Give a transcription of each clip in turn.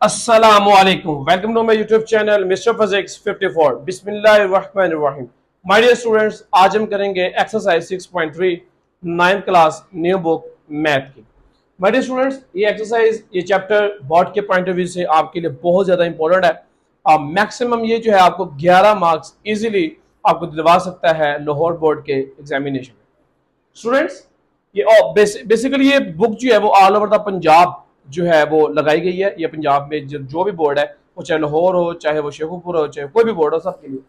Assalamualaikum. Welcome to my YouTube channel Mr. Physics 54. बिस्मिल्लाहिर्रहमानिर्रहीम. My dear students, आज हम करेंगे exercise 6.3 9th class new book math की. My dear students, ये exercise ये चैप्टर बोर्ड के पॉइंट ऑफ व्यू से आपके लिए बहुत ज्यादा इंपॉर्टेंट है. मैक्सिमम ये जो है आपको 11 मार्क्स इजीली आपको दिलवा सकता है लाहौर बोर्ड के एग्जामिनेशन में. स्टूडेंट्स, ये बेसिकली ये बुक जो है वो ऑल ओवर द पंजाब जो है वो लगाई गई है. ये पंजाब में जो भी बोर्ड है, वो चाहे लाहौर हो, चाहे वो शेखुपुर हो, चाहे कोई भी बोर्ड हो, सबके लिए.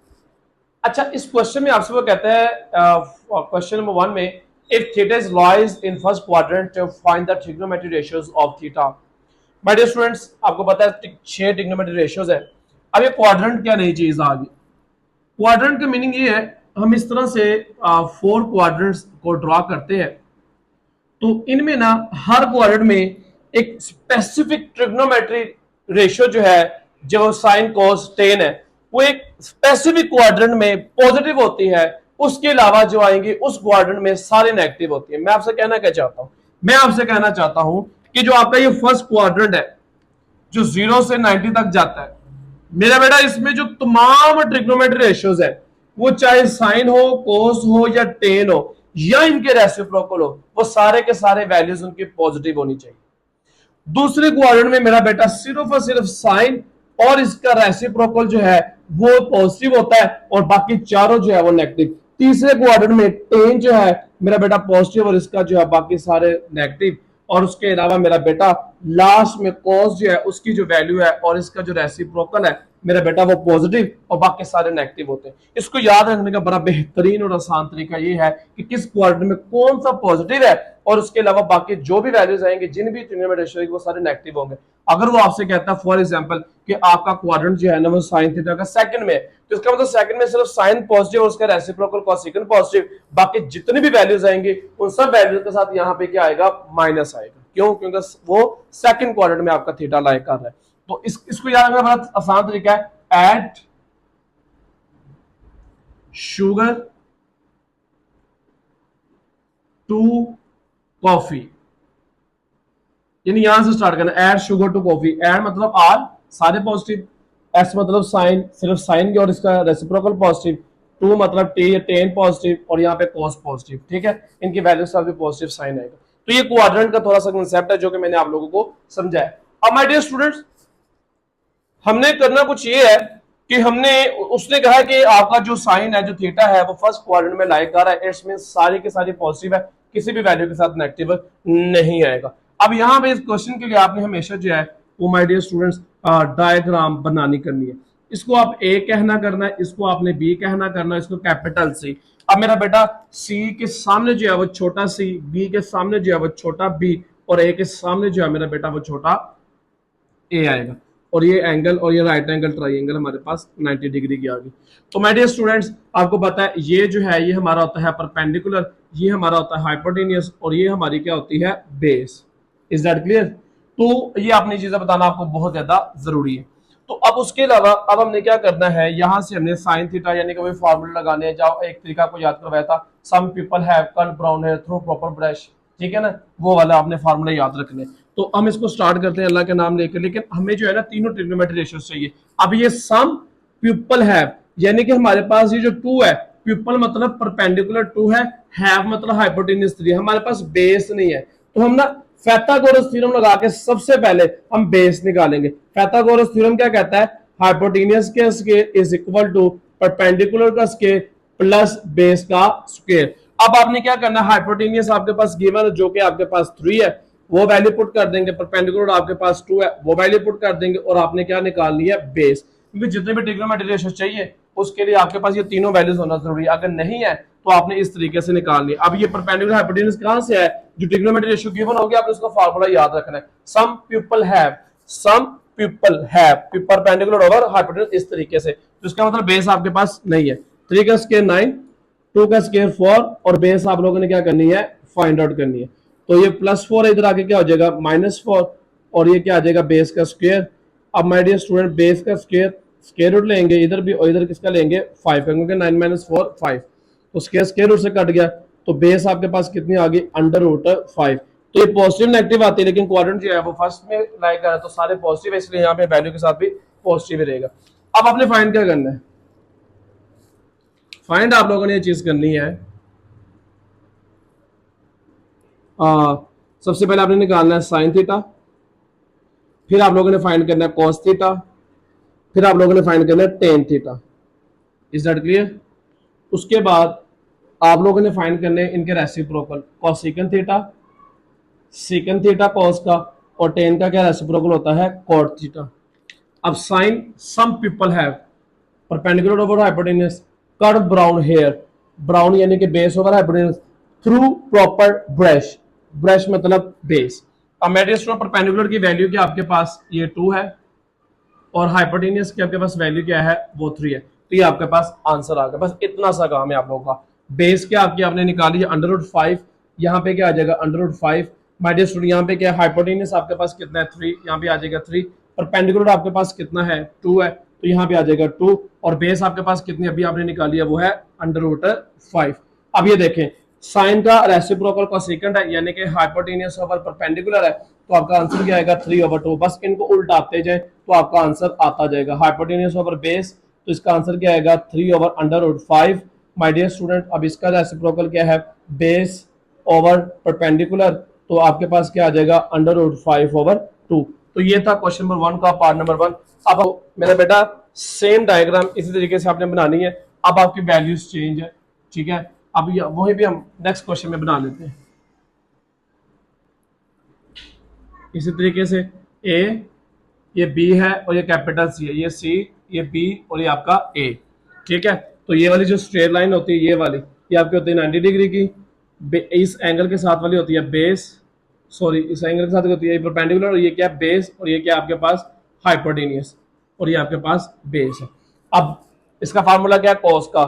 अच्छा, इस क्वेश्चन में आपसे वो कहता है क्वेश्चन नंबर 1 में, if theta is lies in first quadrant find the trigonometric ratios of theta. My dear students, आपको पता है 6 ट्रिग्नोमेट्रिक रेशियोज है. अब ये क्वाड्रेंट क्या नई चीज आ गई. क्वाड्रेंट का मीनिंग ये है, हम इस तरह से 4 क्वाड्रेंट्स को ड्रॉ करते हैं, तो इनमें ना हर क्वाड्रेंट में एक स्पेसिफिक ट्रिग्नोमेट्री रेशियो जो है, जो साइन कोस टेन है, वो एक स्पेसिफिक क्वाड्रेंट में पॉजिटिव होती है. उसके अलावा जो आएंगे उस क्वाड्रेंट में सारे नेगेटिव होती है. मैं आपसे कहना क्या चाहता हूं, मैं आपसे कहना चाहता हूं कि जो आपका ये फर्स्ट क्वाड्रेंट है, जो 0 से 90 तक जाता है, मेरा बेटा इसमें जो तमाम ट्रिग्नोमेट्री रेशियोज है, वो चाहे साइन हो, कोस हो या टेन हो या इनके रेसिप्रोकल हो, वो सारे के सारे वैल्यूज उनकी पॉजिटिव होनी चाहिए. दूसरे क्वाड्रेंट में मेरा बेटा सिर्फ और सिर्फ साइन और इसका रेसिप्रोकल जो है वो पॉजिटिव होता है और बाकी चारों जो है वो नेगेटिव. तीसरे क्वाड्रेंट में टेन जो है मेरा बेटा पॉजिटिव और इसका जो है बाकी सारे नेगेटिव. और उसके अलावा मेरा बेटा लास्ट में कॉस जो है उसकी जो वैल्यू है और इसका जो रेसिप्रोकल है मेरा बेटा वो पॉजिटिव और बाकी सारे नेगेटिव होते हैं. इसको याद रखने का बड़ा बेहतरीन और आसान तरीका ये है कि किस क्वाड्रेंट में कौन सा पॉजिटिव है और उसके अलावा बाकी जो भी वैल्यूज आएंगे, जिन भी ट्रिग्नोमेट्रिक रेशियो वो सारे नेगेटिव होंगे. अगर वो आपसे कहता है फॉर एग्जांपल कि आपका क्वाड्रेंट जो है ना वो साइन थीटा का सेकंड में, तो इसका मतलब सेकंड में सिर्फ साइन पॉजिटिव और उसका रेसिप्रोकल कोसेकेंट पॉजिटिव, बाकी जितने भी वैल्यूज आएंगे उन सब वैल्यूज के साथ यहाँ पे क्या आएगा, माइनस आएगा. क्यों? क्योंकि वो सेकंड क्वाड्रेंट में आपका थीटा लाई कर रहा है. तो इसको याद रखना बड़ा आसान तरीका है. ऐड शुगर टू कॉफी, यानी यहां से स्टार्ट करना. Add sugar to coffee. Add मतलब आर सारे पॉजिटिव, एस मतलब साइन, सिर्फ साइन की और इसका रेसिप्रोकल पॉजिटिव, टू मतलब टी टेन पॉजिटिव और यहाँ पे कॉस पॉजिटिव. ठीक है, इनकी वैल्यू से आपके पॉजिटिव साइन आएगा. तो ये क्वाड्रेंट का थोड़ा सा कंसेप्ट है जो कि मैंने आप लोगों को समझाया. अब माय डियर स्टूडेंट्स, हमने करना कुछ ये है कि हमने उसने कहा कि आपका जो साइन है, जो थीटा है, वो फर्स्ट क्वाड्रेंट में लाई कर रहा है. इट्स मीन सारी के सारी पॉजिटिव है, किसी भी वैल्यू के साथ नेगेटिव नहीं आएगा. अब यहाँ पे इस क्वेश्चन के लिए आपने हमेशा जो है वो माय डियर स्टूडेंट्स डायग्राम बनानी करनी है. इसको आप ए कहना करना है, इसको आपने बी कहना करना है, इसको कैपिटल सी. अब मेरा बेटा सी के सामने जो है वो छोटा सी, बी के सामने जो है वो छोटा बी और ए के सामने जो है मेरा बेटा वो छोटा ए आएगा. और ये एंगल और ये राइट एंगल ट्राइंगल हमारे पास 90 डिग्री की आ गई. तो माय डियर स्टूडेंट्स, आपको पता है ये जो है ये हमारा होता है परपेंडिकुलर, ये हमारा होता है हाइपोटेनियस और ये हमारी क्या होती है, बेस. Is that clear? तो ये अपनी चीजें बताना आपको बहुत ज्यादा जरूरी है. तो अब उसके अलावा अब हमने क्या करना है, यहां से हमने साइन थीटा यानी कि फॉर्मूला लगाने हैं. जाओ एक तरीका को याद करवाया था, some people have cut brown hair through proper brush. ठीक है ना, वो वाला आपने फॉर्मूला याद रखने. तो हम इसको स्टार्ट करते हैं अल्लाह के नाम लेकर. लेकिन हमें जो है ना तीनों ट्रिग्नोमेट्रिक रेशियोज चाहिए. अब ये सम पीपल हैव यानी कि हमारे पास ये जो 2 है, पीपल मतलब परपेंडिकुलर 2 है, हैव मतलब हाइपोटेन्यूज 3, हमारे पास बेस नहीं है. तो हम ना पाइथागोरस थ्योरम लगा के सबसे पहले हम बेस निकालेंगे. पाइथागोरस थ्योरम क्या कहता है, हाइपोटेन्यूज का square is equal to perpendicular का स्क्वायर प्लस बेस का स्क्वायर. अब आपने क्या करना है, हाइपोटेन्यूज आपके पास गिवन है जो कि आपके पास 3 है, वो वैल्यू पुट कर देंगे. परपेंडिकुलर आपके पास 2 है, वो वैल्यू पुट कर देंगे. और आपने क्या निकालनी है, बेस. क्योंकि जितने भी ट्रिग्नोमेट्रिक रेशियो चाहिए उसके लिए आपके पास ये तीनों वैल्यूज होना जरूरी है. अगर नहीं है तो आपने इस तरीके से निकालनी है. अब ये परपेंडिकुलर हाइपोटेन्यूज कहां से है, जो ट्रिग्नोमेट्रिक रेशियो गिवन हो गया, आपने उसका फार्मूला याद रखना है. Some people have, some people have perpendicular over hypotenuse, इस तरीके से. तो इसका मतलब बेस आपके पास नहीं है. 3 का स्क्वायर 9, 2 का स्क्वायर 4 और बेस आप लोगों ने क्या करनी है, फाइंड आउट करनी है. तो ये +4 इधर आके क्या हो जाएगा, -4 और ये क्या आ जाएगा, बेस का स्क्वायर. अब माय डियर स्टूडेंट, बेस का स्क्वायर रूट लेंगे इधर भी और इधर किसका लेंगे, 5 का, क्योंकि 9 - 4 5. तो स्क्वायर रूट से कट गया, तो बेस आपके पास कितनी आ गई, √5. तो ये पॉजिटिव नेगेटिव आती है, लेकिन क्वाड्रेंट जो है वो फर्स्ट में लाई कर रहा है, तो सारे पॉजिटिव है, इसलिए यहाँ पे वैल्यू के साथ भी पॉजिटिव ही रहेगा। अब आपने फाइंड क्या करना है, फाइंड आप लोगों ने ये चीज करनी है, सबसे पहले आपने निकालना है साइन थीटा, फिर आप लोगों ने फाइंड करना है कॉस थीटा, फिर आप लोगों ने फाइंड करना है tan theta. Is that clear? उसके बाद आप लोगों ने फाइंड करने हैं इनके reciprocal, cosecant theta, secant theta cos का, और टेन का क्या रेसिप्रोकल होता है, कॉट थीटा। अब sine, some people have perpendicular over hypotenuse curve brown hair, brown यानी कि base over hypotenuse through proper brush, brush मतलब बेस। अब मेडियस टू परपेंडिकुलर की वैल्यू क्या आपके पास ये 2 है, और हाइपोटेन्यूज की आपके पास वैल्यू क्या है वो 3 है। तो ये आपके पास आंसर आ गया, बस इतना सा काम है आप लोगों का। बेस क्या आपकी आपने निकाली है √5, यहाँ पे क्या आ जाएगा √5, माइनस स्टूडेंट यहाँ पे क्या है, हाइपोटेन्यूज आपके पास कितना है 3, यहाँ पे आ जाएगा 3, परपेंडिकुलर आपके पास कितना है 2 है, तो यहाँ पे आ जाएगा 2, और बेस आपके पास कितनी अभी आपने निकाली है वो है √5। अब ये देखें साइन का रेसिप्रोकल का सेकंड है, यानी कि हाइपोटेन्यूज ओवर परपेंडिकुलर है, तो आपका आंसर क्या आएगा 3/2। बस इनको उल्टाते जाए तो आपका आंसर आता जाएगा। हाइपोटेन्यूज ओवर बेस, तो इसका आंसर क्या आएगा 3/√5। माय डियर स्टूडेंट, अब इसका रेसिप्रोकल क्या है, बेस ओवर परपेंडिकुलर, तो आपके पास क्या आ जाएगा √5/2। तो ये था क्वेश्चन नंबर 1 का पार्ट नंबर 1। अब मेरा बेटा सेम डायग्राम इसी तरीके से आपने बनानी है। अब आपकी वैल्यूज चेंज है, ठीक है। अब वही भी हम नेक्स्ट क्वेश्चन में बना लेते हैं इसी तरीके से। ए, ये बी है और ये कैपिटल सी है, ये सी, ये बी और ये आपका ए, ठीक है। तो ये वाली जो स्ट्रेट लाइन होती है, ये वाली, ये आपकी होती है 90 डिग्री की, इस एंगल के साथ वाली होती है बेस, सॉरी इस एंगल के साथ होती है परपेंडिकुलर, और ये क्या है बेस, और ये क्या आपके पास हाइपोटेन्यूज, और ये आपके पास बेस है। अब इसका फार्मूला क्या है कॉस का,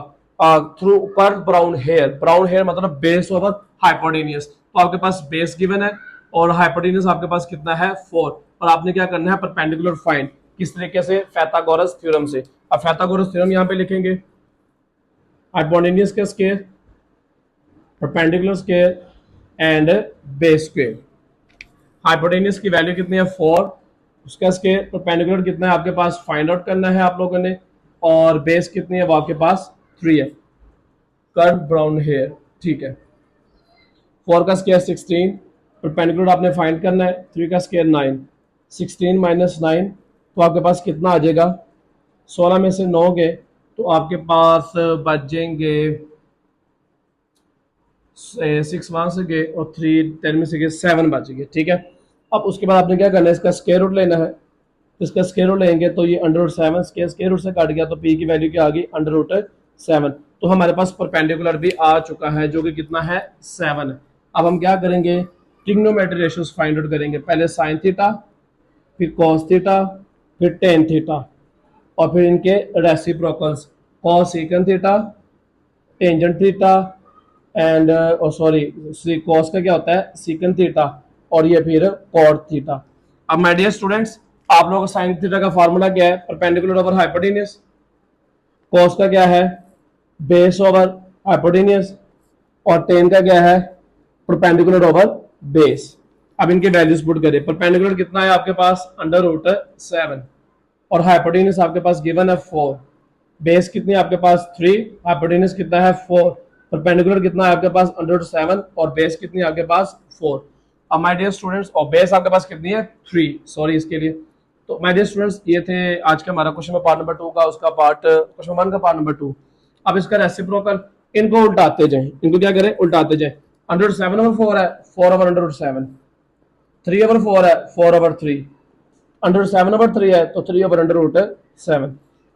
through curve brown hair, brown hair मतलब बेस ओवर हाइपोटेन्यूज, तो आपके पास बेस गिवन है और हाइपोटेन्यूज आपके पास कितना है 4, और आपने क्या करना है परपेंडिकुलर फाइंड, किस तरीके से, पाइथागोरस थ्योरम से। अब पाइथागोरस थ्योरम यहाँ पे लिखेंगे, हाइपोटेन्यूज का square, perpendicular square and base square. Hypotenuse की वैल्यू कितनी है 4, उसका स्क्वायर, परपेंडिकुलर कितना है आपके पास फाइंड आउट करना है आप लोगों ने, और बेस कितनी है वो आपके पास 3 है, कर्व ब्राउन हेयर, ठीक है। 4 का स्क्वायर 16, परपेंडिकुलर आपने फाइंड करना है, 3 का स्क्वायर 9, 16 माइनस 9, तो आपके पास कितना आ जाएगा, 16 में से 9 गए तो आपके पास बचेंगे 6 वहां से गए और 3 10 में से गए 7 बच गए, ठीक है। अब उसके बाद आपने क्या करना है, इसका स्क्वायर रूट लेना है, तो इसका स्क्वायर रूट लेंगे तो ये √7, स्क्वायर रूट से काट गया तो पी की वैल्यू क्या आ गई √7, तो हमारे पास परपेंडिकुलर भी आ चुका है जो कि कितना है 7 है। अब हम क्या करेंगे, ट्रिग्नोमेट्री रेशियोज फाइंड आउट करेंगे, पहले साइन थीटा, फिर कॉस थीटा, फिर टेन थीटा, और फिर इनके reciprocals, cos second theta, tangent theta and sorry cos का क्या होता है सेकंड थीटा, और ये फिर कॉट थीटा। अब माय डियर स्टूडेंट्स, आप लोगों को साइन थीटा का फार्मूला क्या है, परपेंडिकुलर ओवर हाइपोटेन्यूज, कॉस का क्या है बेस ओवर हाइपोटेन्यूज, और टेन का क्या है परपेंडिकुलर ओवर बेस। अब इनके वैल्यूज पुट करें, परपेंडिकुलर कितना है आपके पास √7, और हाइपोटेन्यूज आपके पास गिवन है 4, बेस कितनी है आपके पास 3, हाइपोटेन्यूज कितना है 4, परपेंडिकुलर कितना है आपके पास √7, और बेस कितनी है आपके पास 4। अब माय डियर स्टूडेंट्स, और बेस आपके पास कितनी है 3, सॉरी इसके लिए। तो माय डियर स्टूडेंट्स, ये थे आज का हमारा क्वेश्चन पार्ट नंबर 2 का, उसका पार्ट क्वेश्चन 1 का पार्ट नंबर 2। अब इसका रेसिप्रोकल, इनको उल्टाते जाएं, इनको क्या करें उल्टाते जाएं, √7/4 है 4/√7, 3/4 है 4/3, √7/3 है तो 3/√7।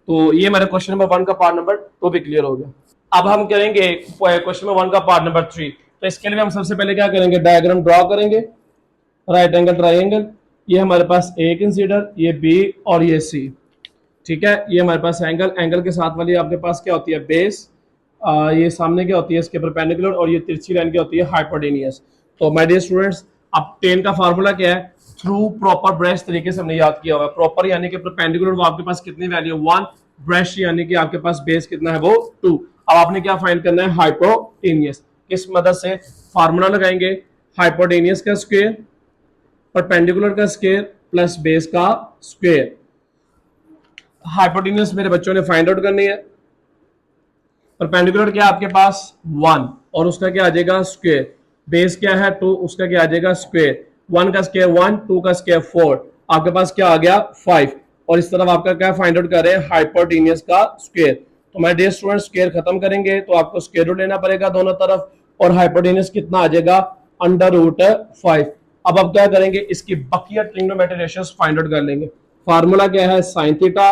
तो ये हमारे क्वेश्चन नंबर 1 का पार्ट नंबर 2 भी क्लियर हो गया। अब हम करेंगे क्वेश्चन नंबर 1 का पार्ट नंबर 3। तो इसके लिए हम सबसे पहले क्या करेंगे, डायग्राम ड्रॉ करेंगे, राइट एंगल ट्राइंगल, ये हमारे पास ए कंसीडर, ये बी और ये सी, ठीक है। ये हमारे पास एंगल, एंगल के साथ वाली आपके पास क्या होती है बेस, ये सामने क्या होती है इसके परपेंडिकुलर, और ये तिरछी लाइन क्या होती है हाइपोटेन्यूज। तो माय डियर स्टूडेंट्स, अब टेन का फार्मूला क्या है, थ्रू प्रॉपर ब्रश तरीके से हमने याद किया हुआ है। प्रॉपर यानी कि परपेंडिकुलर वो आपके पास कितनी वैल्यू 1, ब्रश यानी कि आपके पास बेस कितना है वो 2। अब आपने क्या फाइंड करना है हाइपोटेन्यूज, किस मदद से फार्मूला लगाएंगे, हाइपोटेनियस का स्क्वायर, परपेंडिकुलर का स्क्वायर प्लस बेस का स्क्वायर। हाइपोटेनियस मेरे बच्चों ने फाइंड आउट करनी है। परपेंडिकुलर क्या है आपके पास 1 और उसका क्या आ जाएगा स्क्वायर। बेस क्या है 2, उसका क्या आ जाएगा स्क्वायर। 1 का स्क्वायर 1, 2 का स्क्वायर 4, आपके पास क्या आ गया 5। और इस तरफ आपका क्या फाइंड आउट कर रहे हैं हाइपोटेनियस का स्क्वायर। तो माय डियर स्टूडेंट स्क्वायर खत्म करेंगे तो आपको स्क्वायर रूट लेना पड़ेगा दोनों तरफ, और हाइपोटेनियस कितना आ जाएगा √5। अब आप क्या करेंगे इसकी बकिया ट्रिग्नोमेट्रिक रेशियोस फाइंड आउट कर लेंगे। फार्मूला क्या है sine theta,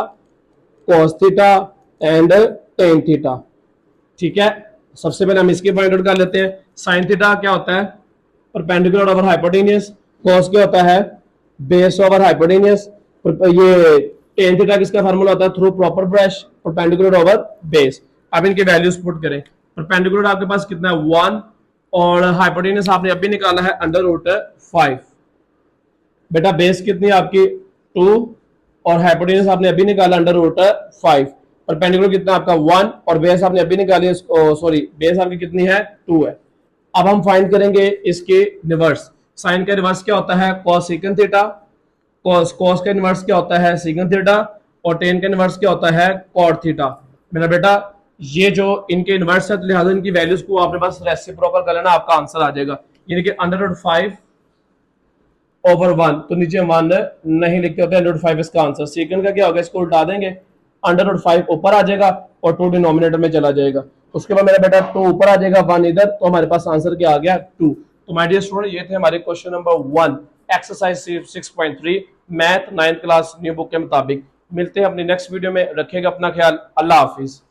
cos theta and tan theta. ठीक है, सबसे पहले हम इसकी फाइंड आउट कर लेते हैं। साइन थीटा क्या होता है परपेंडिकुलर ओवर हाइपोटेनियस, कॉस क्या होता है बेस ओवर हाइपोटेनियस, ये टेन थीटा किसका फार्मूला होता है through proper brush perpendicular over base. अब इनके वैल्यूज पुट करें। परपेंडिकुलर आपके पास कितना है 1 और हाइपोटेनियस आपने अभी निकाला है √5। बेटा बेस कितनी है आपकी 2 और हाइपोटेनस आपने अभी निकाला √5। परपेंडिकुलर कितना आपका 1 और बेस आपने अभी निकाली सॉरी बेस आपकी कितनी है 2 है। अब हम फाइंड करेंगे इसके रिवर्स। साइन का रिवर्स क्या होता है cos सेकंड थीटा, cos का इनवर्स क्या होता है सेकंड थीटा, और टेन का इनवर्स क्या होता है cot थीटा। मेरा बेटा ये जो इनके इनवर्स है लिहाजा इनकी वैल्यूज को आपने बस रेसिप्रोकल कर लेना, आपका आंसर आ जाएगा। यानी कि √5/1, तो नीचे 1 नहीं लिखते होते, √5 इसका आंसर। सेकंड का क्या होगा इसको उल्टा देंगे, √5 ऊपर आ जाएगा और 2 डिनोमिनेटर में चला जाएगा। उसके बाद मेरा बेटा 2 ऊपर आ जाएगा 1 इधर, तो हमारे पास आंसर क्या आ गया 2। तो माय डियर स्टूडेंट ये थे हमारे question number 1 exercise 6.3 math 9th class new book के मुताबिक। मिलते हैं अपनी नेक्स्ट वीडियो में, रखिएगा अपना ख्याल, अल्लाह हाफिज।